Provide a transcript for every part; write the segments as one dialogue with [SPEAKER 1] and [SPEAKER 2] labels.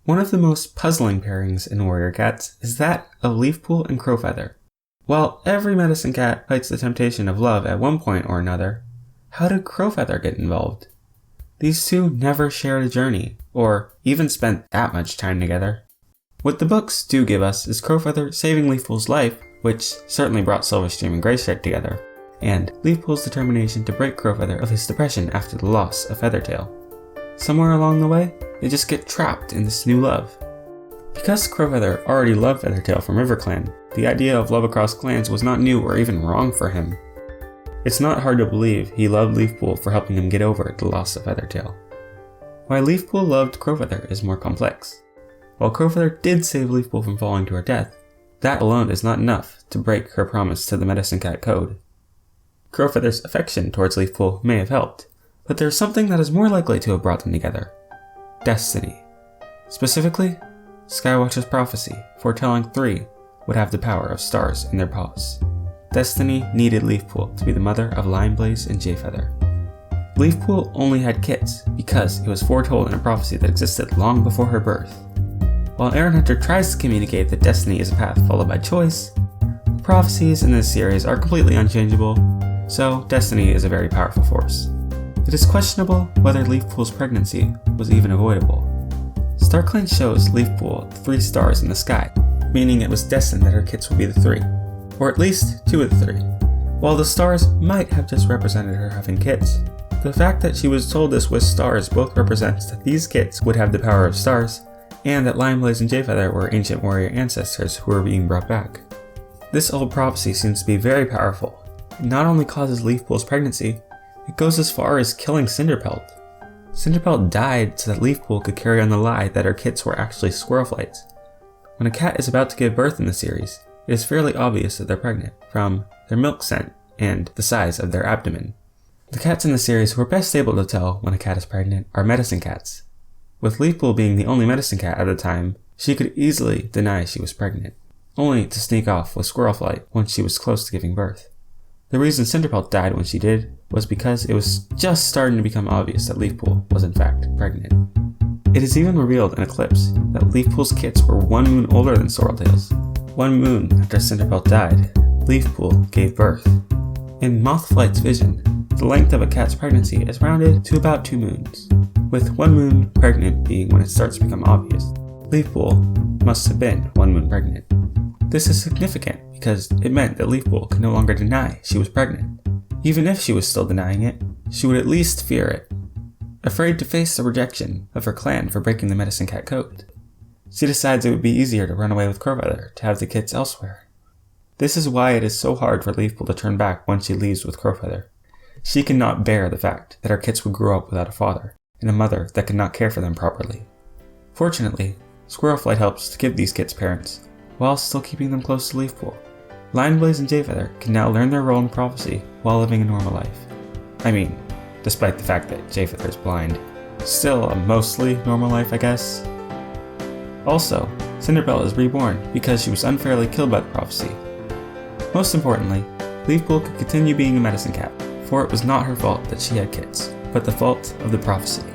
[SPEAKER 1] One of the most puzzling pairings in warrior cats is that of Leafpool and Crowfeather. While every medicine cat fights the temptation of love at one point or another, how did Crowfeather get involved? These two never shared a journey, or even spent that much time together. What the books do give us is Crowfeather saving Leafpool's life, which certainly brought Silverstream and Greystripe together, and Leafpool's determination to break Crowfeather of his depression after the loss of Feathertail. Somewhere along the way, they just get trapped in this new love. Because Crowfeather already loved Feathertail from RiverClan, the idea of love across clans was not new or even wrong for him. It's not hard to believe he loved Leafpool for helping him get over the loss of Feathertail. Why Leafpool loved Crowfeather is more complex. While Crowfeather did save Leafpool from falling to her death, that alone is not enough to break her promise to the Medicine Cat Code. Crowfeather's affection towards Leafpool may have helped, but there's something that is more likely to have brought them together. Destiny. Specifically, Skywatch's prophecy foretelling 3 would have the power of stars in their paws. Destiny needed Leafpool to be the mother of Lineblaze and Jayfeather. Leafpool only had kits because it was foretold in a prophecy that existed long before her birth. While Aaron Hunter tries to communicate that destiny is a path followed by choice, the prophecies in this series are completely unchangeable, so destiny is a very powerful force. It is questionable whether Leafpool's pregnancy was even avoidable. StarClan shows Leafpool 3 stars in the sky, meaning it was destined that her kits would be the 3, or at least 2 of the 3. While the stars might have just represented her having kits, the fact that she was told this with stars both represents that these kits would have the power of stars, and that Lineblaze and Jayfeather were ancient warrior ancestors who were being brought back. This old prophecy seems to be very powerful. It not only causes Leafpool's pregnancy, it goes as far as killing Cinderpelt. Cinderpelt died so that Leafpool could carry on the lie that her kits were actually squirrel flights. When a cat is about to give birth in the series, it is fairly obvious that they're pregnant, from their milk scent and the size of their abdomen. The cats in the series who are best able to tell when a cat is pregnant are medicine cats. With Leafpool being the only medicine cat at the time, she could easily deny she was pregnant, only to sneak off with squirrel flight once she was close to giving birth. The reason Cinderpelt died when she did was because it was just starting to become obvious that Leafpool was in fact pregnant. It is even revealed in Eclipse that Leafpool's kits were 1 moon older than Sorreltail's. 1 moon after Cinderpelt died, Leafpool gave birth. In Mothflight's vision, the length of a cat's pregnancy is rounded to about 2 moons, with 1 moon pregnant being when it starts to become obvious. Leafpool must have been 1 moon pregnant. This is significant because it meant that Leafpool could no longer deny she was pregnant. Even if she was still denying it, she would at least fear it, afraid to face the rejection of her clan for breaking the Medicine Cat Code. She decides it would be easier to run away with Crowfeather to have the kits elsewhere. This is why it is so hard for Leafpool to turn back once she leaves with Crowfeather. She cannot bear the fact that her kits would grow up without a father, and a mother that could not care for them properly. Fortunately, Squirrelflight helps to give these kits parents, while still keeping them close to Leafpool. Lineblaze and Jayfeather can now learn their role in prophecy while living a normal life. I mean, despite the fact that Jayfeather is blind. Still a mostly normal life, I guess. Also, Cinderpelt is reborn because she was unfairly killed by the prophecy. Most importantly, Leafpool could continue being a medicine cat, for it was not her fault that she had kits, but the fault of the prophecy.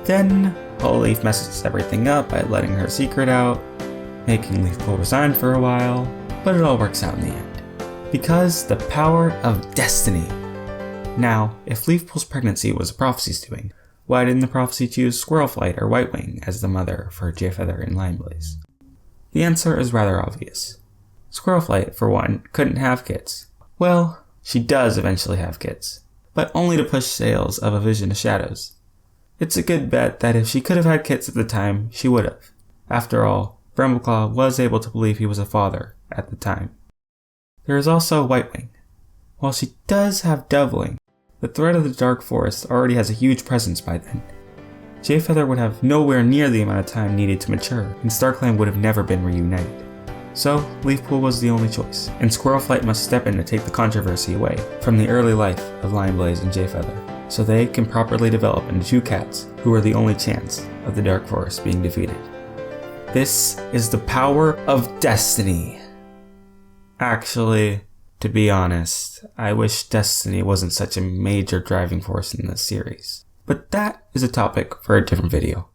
[SPEAKER 1] Then, Hollyleaf messes everything up by letting her secret out, making Leafpool resign for a while, but it all works out in the end. Because the power of destiny. Now, if Leafpool's pregnancy was a prophecy's doing, why didn't the prophecy choose Squirrelflight or Whitewing as the mother for Jayfeather and Lineblaze? The answer is rather obvious. Squirrelflight, for one, couldn't have kits. Well, she does eventually have kits, but only to push sales of A Vision of Shadows. It's a good bet that if she could have had kits at the time, she would have. After all, Brambleclaw was able to believe he was a father at the time. There is also Whitewing. While she does have Doveling, the threat of the Dark Forest already has a huge presence by then. Jayfeather would have nowhere near the amount of time needed to mature, and StarClan would have never been reunited. So, Leafpool was the only choice, and Squirrelflight must step in to take the controversy away from the early life of Lineblaze and Jayfeather, so they can properly develop into 2 cats who are the only chance of the Dark Forest being defeated. This is the power of destiny. Actually, to be honest, I wish destiny wasn't such a major driving force in this series. But that is a topic for a different video.